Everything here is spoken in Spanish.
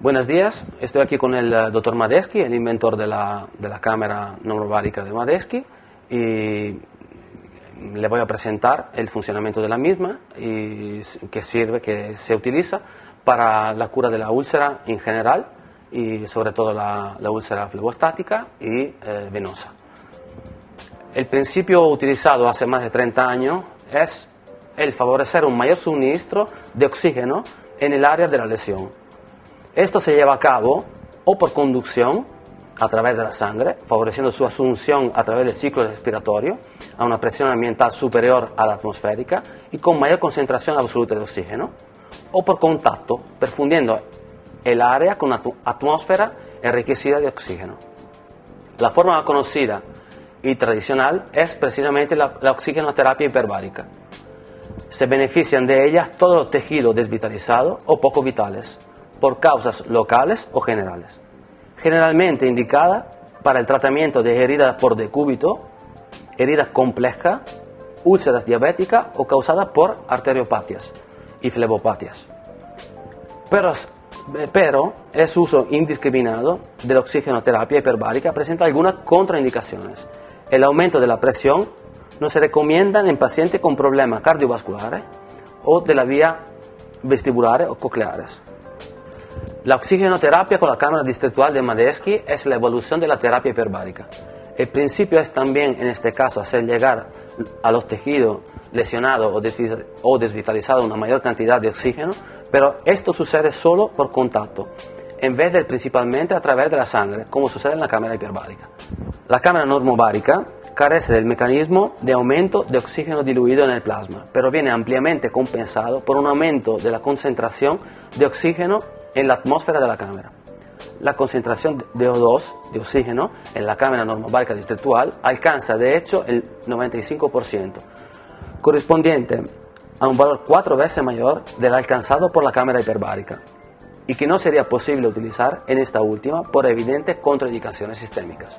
Buenos días, estoy aquí con el Dr. Madeschi, el inventor de la cámara normobárica de Madeschi, y le voy a presentar el funcionamiento de la misma y que se utiliza para la cura de la úlcera en general y sobre todo la úlcera flebostática y venosa. El principio utilizado hace más de 30 años es el favorecer un mayor suministro de oxígeno en el área de la lesión. Esto se lleva a cabo o por conducción a través de la sangre, favoreciendo su asunción a través del ciclo respiratorio a una presión ambiental superior a la atmosférica y con mayor concentración absoluta de oxígeno, o por contacto, perfundiendo el área con una atmósfera enriquecida de oxígeno. La forma más conocida y tradicional es precisamente la oxigenoterapia hiperbárica. Se benefician de ellas todos los tejidos desvitalizados o poco vitales, por causas locales o generales. Generalmente indicada para el tratamiento de heridas por decúbito, heridas complejas, úlceras diabéticas o causadas por arteriopatias y flebopatias. Pero el uso indiscriminado de la oxigenoterapia hiperbárica presenta algunas contraindicaciones. El aumento de la presión no se recomienda en pacientes con problemas cardiovasculares o de la vía vestibulares o cocleares. La oxigenoterapia con la cámara distrital de Madeschi es la evolución de la terapia hiperbárica. El principio es también, en este caso, hacer llegar a los tejidos lesionados o desvitalizados una mayor cantidad de oxígeno, pero esto sucede solo por contacto, en vez de principalmente a través de la sangre, como sucede en la cámara hiperbárica. La cámara normobárica carece del mecanismo de aumento de oxígeno diluido en el plasma, pero viene ampliamente compensado por un aumento de la concentración de oxígeno en la atmósfera de la cámara. La concentración de O2, de oxígeno, en la cámara normobárica distrital alcanza de hecho el 95%, correspondiente a un valor 4 veces mayor del alcanzado por la cámara hiperbárica, y que no sería posible utilizar en esta última por evidentes contraindicaciones sistémicas.